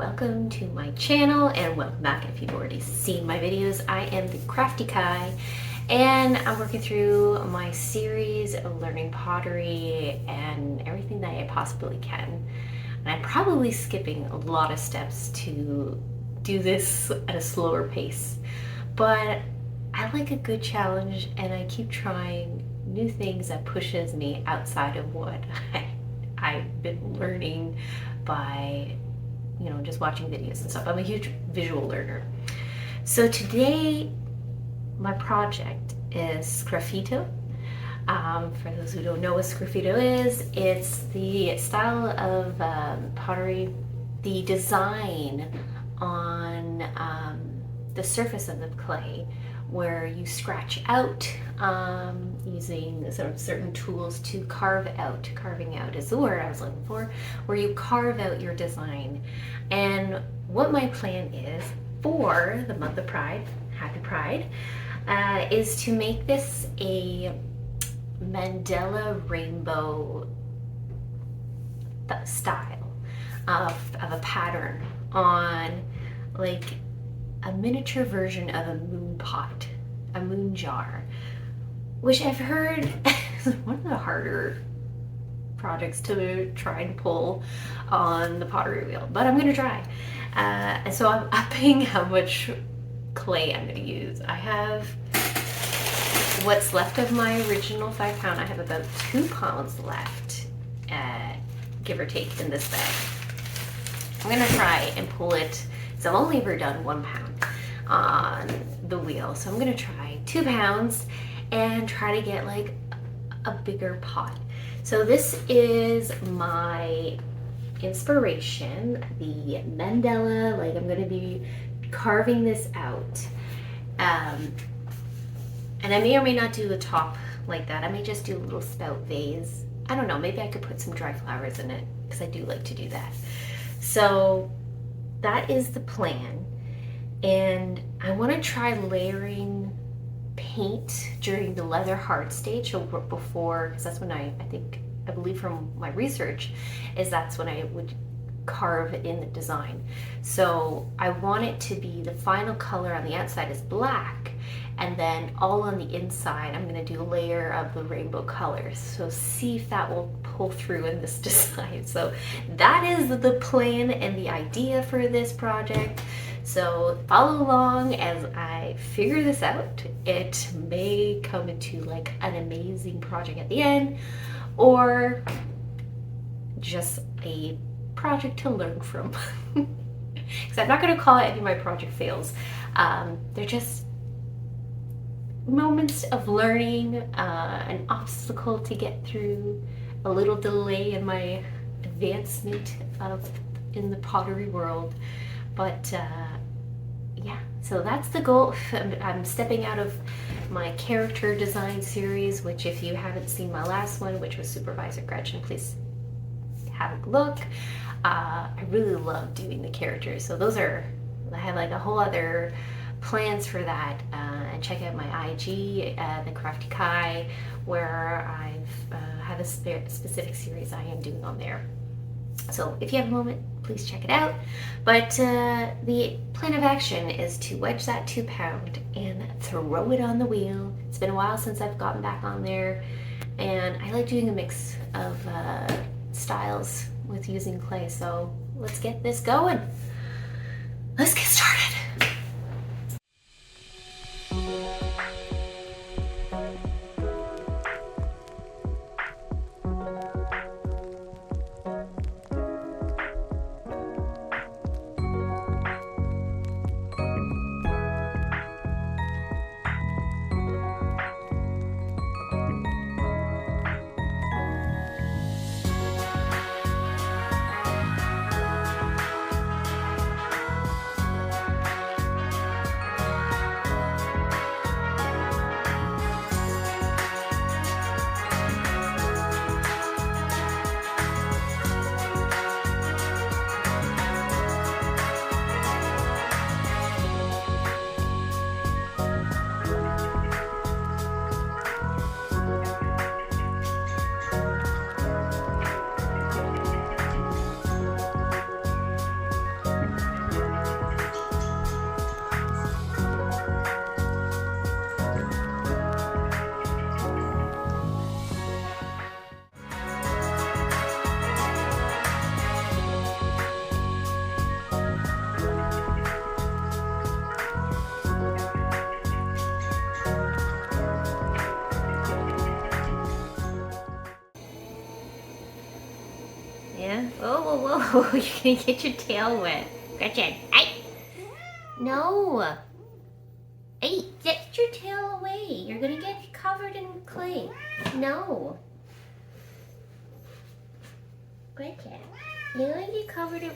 welcome to my channel and welcome back if you've already seen my videos. I am the Crafty Kai and I'm working through my series of learning pottery and everything that I possibly can. And I'm probably skipping a lot of steps to do this at a slower pace, but I like a good challenge and I keep trying new things that pushes me outside of what I've been learning by, just watching videos and stuff. I'm a huge visual learner. So today, my project is sgraffito. For those who don't know what sgraffito is, it's the style of pottery, the design on the surface of the clay where you scratch out using sort of certain tools to carve out. Carving out is the word I was looking for, where you carve out your design. And what my plan is for the month of Pride, Happy Pride, is to make this a mandala rainbow style of a pattern on like a miniature version of a moon pot, a moon jar, which I've heard is one of the harder projects to try and pull on the pottery wheel, but I'm gonna try. And so I'm upping how much clay I'm gonna use. I have what's left of my original 5 pound. I have about 2 pounds left, give or take, in this bag. I'm gonna try and pull it. So I've only ever done 1 pound on the wheel. So I'm gonna try 2 pounds and try to get like a bigger pot. So this is my inspiration, the mandala. Like, I'm gonna be carving this out. And I may or may not do the top like that. I may just do a little spout vase. I don't know, maybe I could put some dry flowers in it because I do like to do that. So that is the plan, and I want to try layering paint during the leather hard stage, so before, because that's when I believe from my research is that's when I would carve in the design. So I want it to be the final color on the outside is black, and then all on the inside I'm going to do a layer of the rainbow colors. So see if that will pull through in this design. So that is the plan and the idea for this project. So follow along as I figure this out. It may come into like an amazing project at the end, or just a project to learn from. Because I'm not going to call it any of my project fails. They're just moments of learning, an obstacle to get through, a little delay in my advancement in the pottery world. But yeah, so that's the goal. I'm stepping out of my character design series, which if you haven't seen my last one, which was Supervisor Gretchen, please have a look. I really love doing the characters. So I have like a whole other plans for that, and check out my IG, the Crafty Kai, where I've have a specific series I am doing on there. So if you have a moment, please check it out. But the plan of action is to wedge that 2 pound and throw it on the wheel. It's been a while since I've gotten back on there, and I like doing a mix of styles with using clay. So let's get this going. Let's get started. whoa, whoa. You're gonna get your tail wet. Gretchen, hey! No! Hey, get your tail away. You're gonna get covered in clay. No. Gretchen, you're gonna get covered in,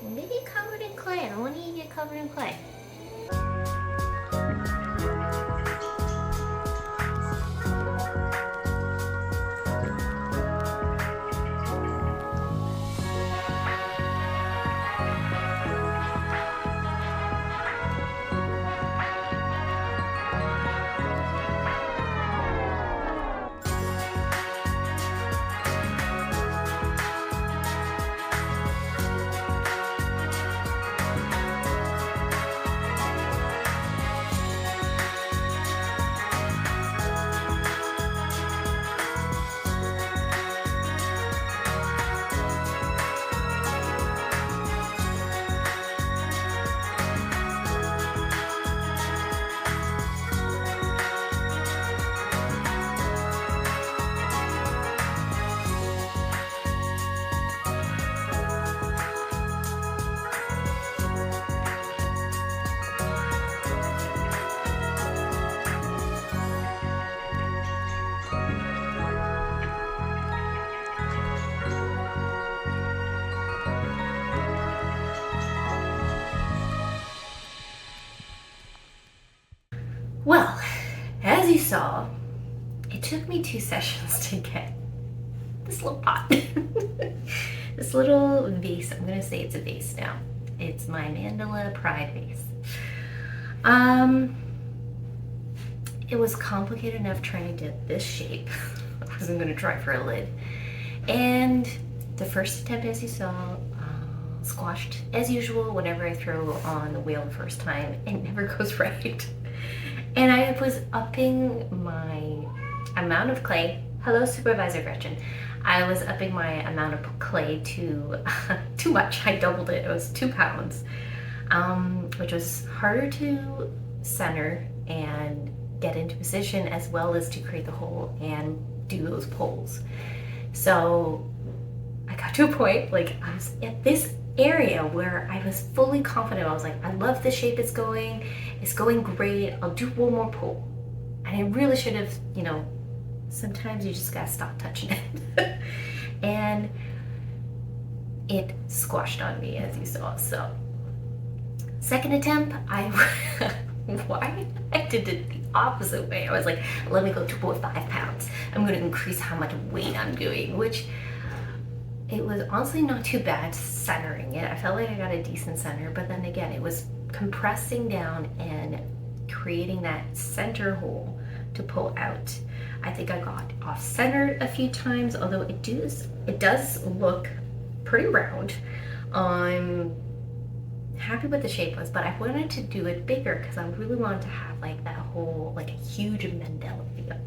you're gonna get covered in clay. I don't want you to get covered in clay. Well, as you saw, it took me 2 sessions to get this little pot. This little vase. I'm gonna say it's a vase now. It's my Mandala Pride vase. It was complicated enough trying to get this shape. I wasn't gonna try for a lid. And the first attempt, as you saw, squashed as usual. Whenever I throw on the wheel the first time, it never goes right. And I was upping my amount of clay. Hello, Supervisor Gretchen. I was upping my amount of clay to too much. I doubled it. It was 2 pounds, which was harder to center and get into position, as well as to create the hole and do those pulls. So I got to a point, like, I was at this area where I was fully confident. I was like, I love the shape it's going great. I'll do one more pull. And I really should have, sometimes you just gotta stop touching it. And it squashed on me, as you saw. So second attempt, why I did it the opposite way. I was like, let me go 2.5 pounds. I'm gonna increase how much weight I'm doing, which it was honestly not too bad centering it. I felt like I got a decent center, but then again, it was compressing down and creating that center hole to pull out. I think I got off-centered a few times, although it does look pretty round. I'm happy what the shape was, but I wanted to do it bigger because I really wanted to have like that whole, like a huge Mandela feel.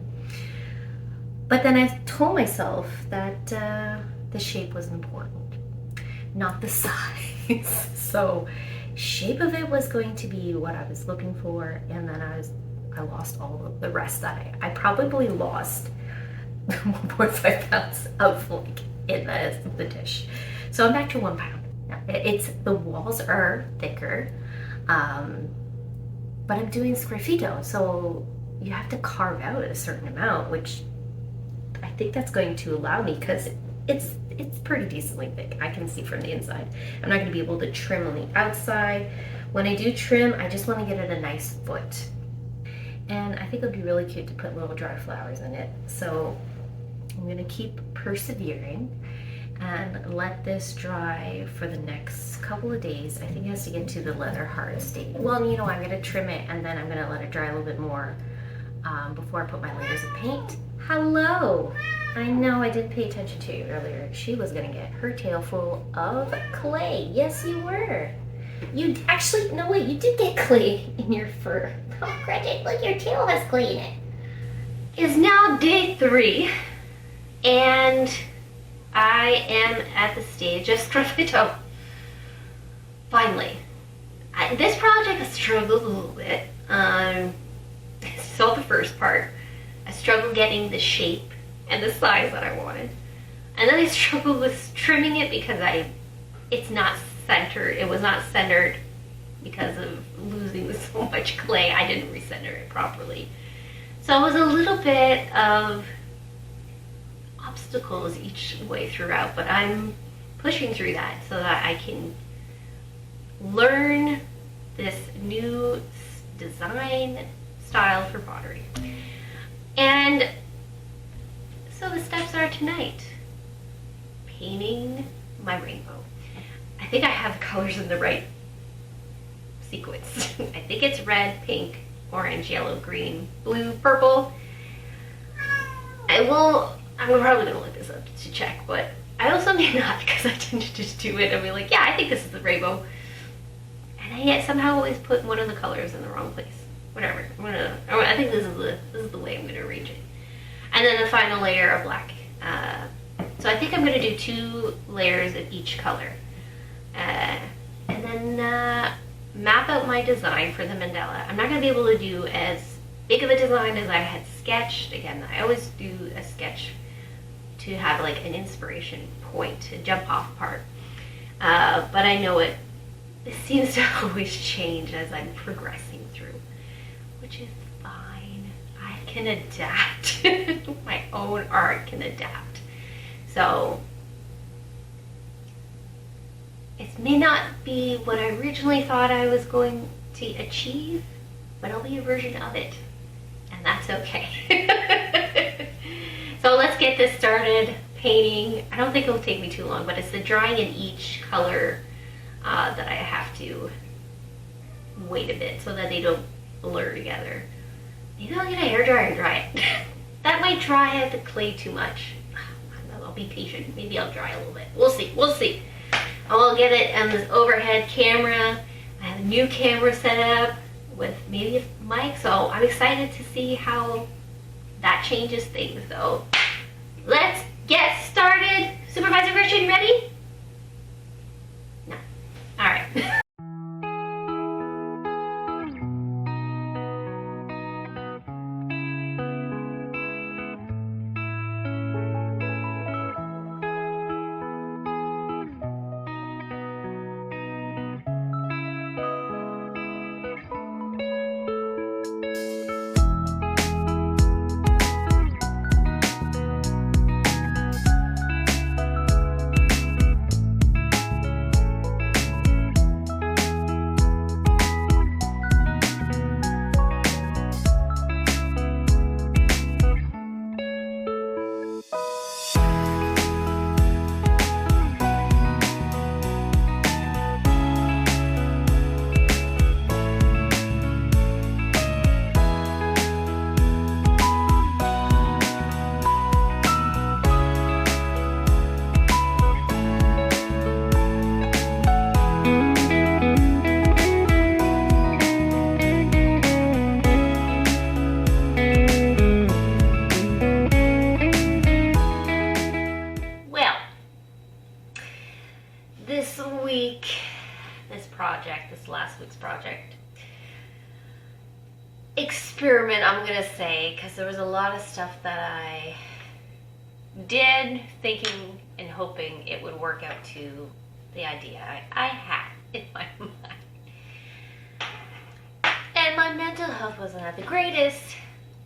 But then I told myself that the shape was important, not the size. So shape of it was going to be what I was looking for, and then I lost all of the rest that I probably lost 1.5 pounds of like in the dish. So I'm back to 1 pound. Now, the walls are thicker, but I'm doing sgraffito, so you have to carve out a certain amount, which I think that's going to allow me, because it's pretty decently thick. I can see from the inside. I'm not going to be able to trim on the outside. When I do trim, I just want to get it a nice foot. And I think it would be really cute to put little dry flowers in it. So I'm going to keep persevering and let this dry for the next couple of days. I think it has to get to the leather hard state. Well, I'm going to trim it, and then I'm going to let it dry a little bit more before I put my layers of paint. Hello! I know I didn't pay attention to you earlier. She was going to get her tail full of clay. Yes, you were. You actually, no wait, you did get clay in your fur. Oh, Gretchen, look, your tail has clay in it. It's now day 3, and I am at the stage of sgraffito. Finally. This project I struggled a little bit. Saw the first part. I struggled getting the shape and the size that I wanted. And then I struggled with trimming it because it's not centered. It was not centered because of losing so much clay. I didn't recenter it properly. So it was a little bit of obstacles each way throughout, but I'm pushing through that so that I can learn this new design style for pottery. And so the steps are tonight. Painting my rainbow. I think I have the colors in the right sequence. I think it's red, pink, orange, yellow, green, blue, purple. I'm probably gonna look this up to check, but I also may not, because I tend to just do it and be like, yeah, I think this is the rainbow. And I yet somehow always put one of the colors in the wrong place. Whatever. I think this is the way I'm gonna arrange it. And then the final layer of black. So I think I'm gonna do 2 layers of each color. And then map out my design for the mandala. I'm not gonna be able to do as big of a design as I had sketched. Again, I always do a sketch to have like an inspiration point, to jump off part. But I know it seems to always change as I'm progressing through, which is fine. I can adapt. My own art can adapt. So it may not be what I originally thought I was going to achieve, but it'll be a version of it. And that's okay. So let's get this started painting. I don't think it'll take me too long, but it's the drying in each color that I have to wait a bit so that they don't blur together. Maybe I'll get a hairdryer and dry it. That might dry out the clay too much. I'll be patient. Maybe I'll dry a little bit. We'll see. I'll get it on this overhead camera. I have a new camera set up with maybe a mic, so I'm excited to see how that changes things. So let's get started. Supervisor Christian, ready? No. All right. This last week's project. Experiment, I'm gonna say, because there was a lot of stuff that I did thinking and hoping it would work out to the idea I had in my mind. And my mental health wasn't at the greatest,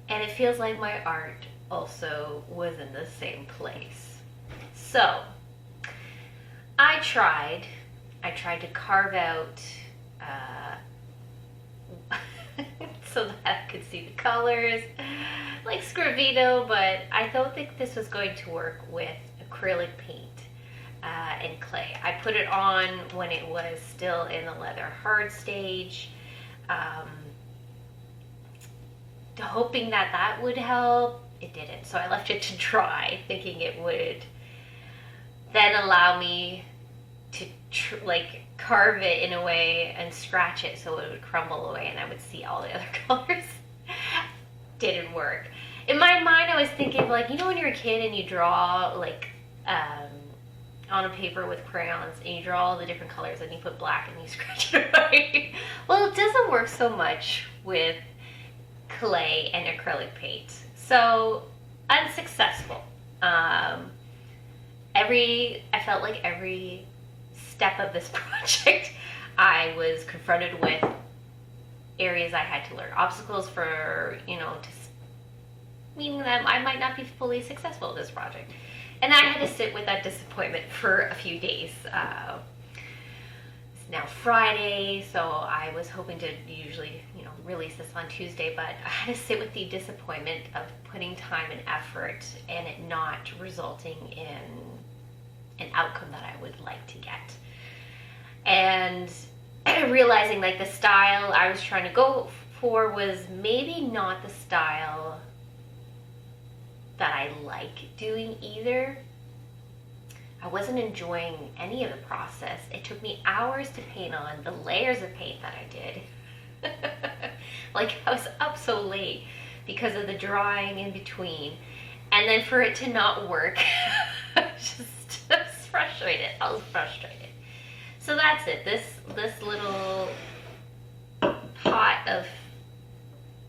and it feels like my art also was in the same place. So, I tried to carve out so that I could see the colors, like Scrivino, but I don't think this was going to work with acrylic paint and clay. I put it on when it was still in the leather hard stage, hoping that that would help. It didn't, so I left it to dry, thinking it would then allow me to carve it in a way and scratch it so it would crumble away and I would see all the other colors. Didn't work. In my mind, I was thinking, like, you know when you're a kid and you draw on a paper with crayons and you draw all the different colors and you put black and you scratch it away? Well, it doesn't work so much with clay and acrylic paint. So, Unsuccessful. I felt like every step of this project, I was confronted with areas I had to learn, obstacles for, meaning that I might not be fully successful at this project. And I had to sit with that disappointment for a few days. It's now Friday, so I was hoping to usually, release this on Tuesday, but I had to sit with the disappointment of putting time and effort and it not resulting in an outcome that I would like to get. And realizing like the style I was trying to go for was maybe not the style that I like doing either. I wasn't enjoying any of the process. It took me hours to paint on the layers of paint that I did. Like I was up so late because of the drying in between. And then for it to not work, I was frustrated. I was frustrated. So that's it. This little pot of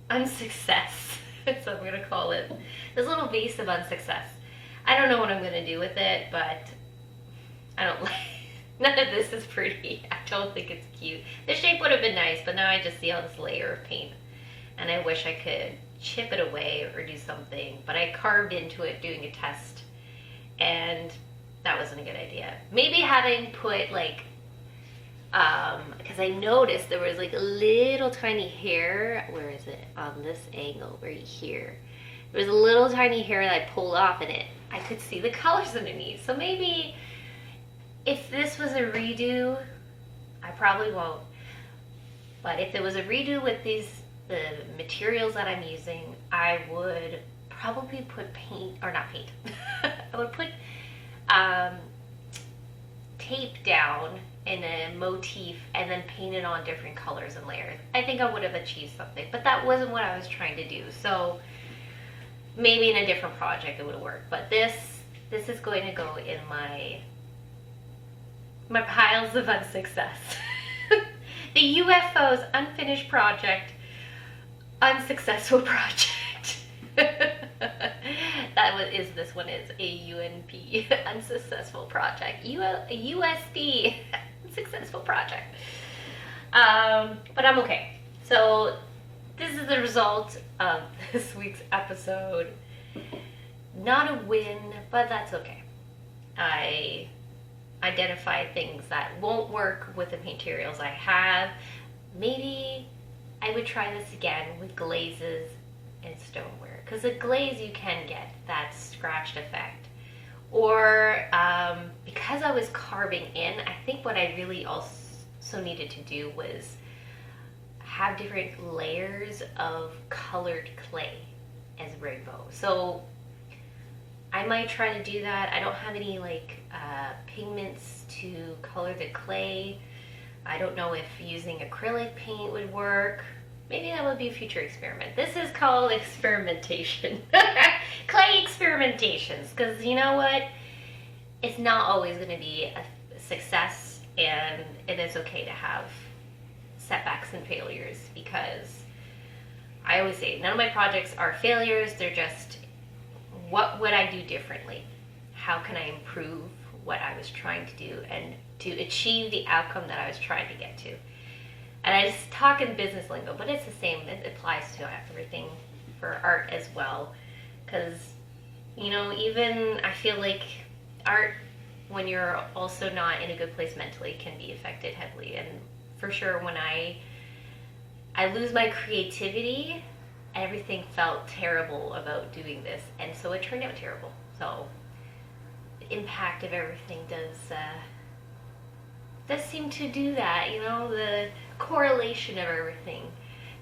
unsuccess, that's what I'm going to call it. This little vase of unsuccess. I don't know what I'm going to do with it, but I don't like, none of this is pretty. I don't think it's cute. The shape would have been nice, but now I just see all this layer of paint. And I wish I could chip it away or do something, but I carved into it doing a test, and that wasn't a good idea. Maybe having put like, because I noticed there was like a little tiny hair, where is it, on this angle, right here. There was a little tiny hair that I pulled off in it. I could see the colors underneath. So maybe if this was a redo, I probably won't. But if it was a redo with the materials that I'm using, I would probably put paint, or not paint, I would put tape down in a motif and then paint it on different colors and layers. I think I would have achieved something, but that wasn't what I was trying to do. So maybe in a different project it would have worked, but this is going to go in my piles of unsuccess. The UFO's unfinished project, unsuccessful project. This one is a UNP, unsuccessful project. A USD, unsuccessful project. But I'm okay. So this is the result of this week's episode. Not a win, but that's okay. I identified things that won't work with the materials I have. Maybe I would try this again with glazes and stoneware, because a glaze you can get that scratched effect. Or because I was carving in, I think what I really also needed to do was have different layers of colored clay as rainbow. So I might try to do that. I don't have any pigments to color the clay. I don't know if using acrylic paint would work. Maybe that would be a future experiment. This is called experimentation. Clay experimentations, because you know what? It's not always going to be a success, and it is okay to have setbacks and failures, because I always say none of my projects are failures. They're just, what would I do differently? How can I improve what I was trying to do and to achieve the outcome that I was trying to get to? And I just talk in business lingo, but it's the same. It applies to everything for art as well. Because, even I feel like art, when you're also not in a good place mentally, can be affected heavily. And for sure, when I lose my creativity, everything felt terrible about doing this. And so it turned out terrible. So the impact of everything does seem to do that. The correlation of everything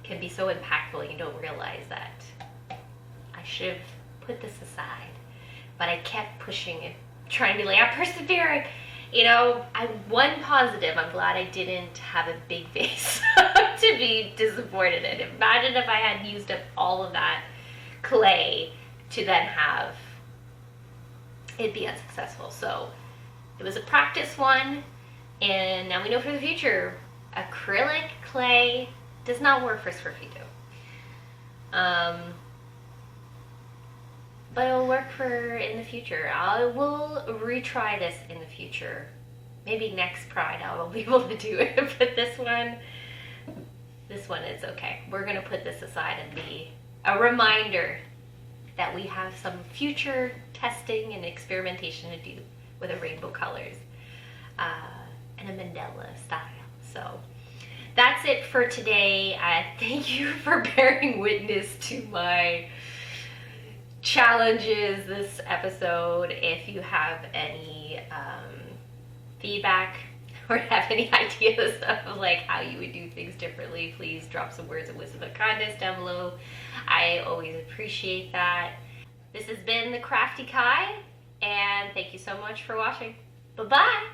can be so impactful, you don't realize that. I should have put this aside, but I kept pushing it, trying to be like, I'm persevering. One positive, I'm glad I didn't have a big vase to be disappointed in. Imagine if I had used up all of that clay to then have it be unsuccessful. So it was a practice one, and now we know for the future, acrylic clay does not work for sgraffito. but it'll work for in the future. I will retry this in the future. Maybe next Pride I will be able to do it, but this one is okay. We're gonna put this aside and be a reminder that we have some future testing and experimentation to do with the rainbow colors and a mandala style. So that's it for today. Thank you for bearing witness to my challenges this episode. If you have any feedback or have any ideas of like how you would do things differently, please drop some words of wisdom and kindness down below. I always appreciate that. This has been the Crafty Kai, and thank you so much for watching. Bye-bye!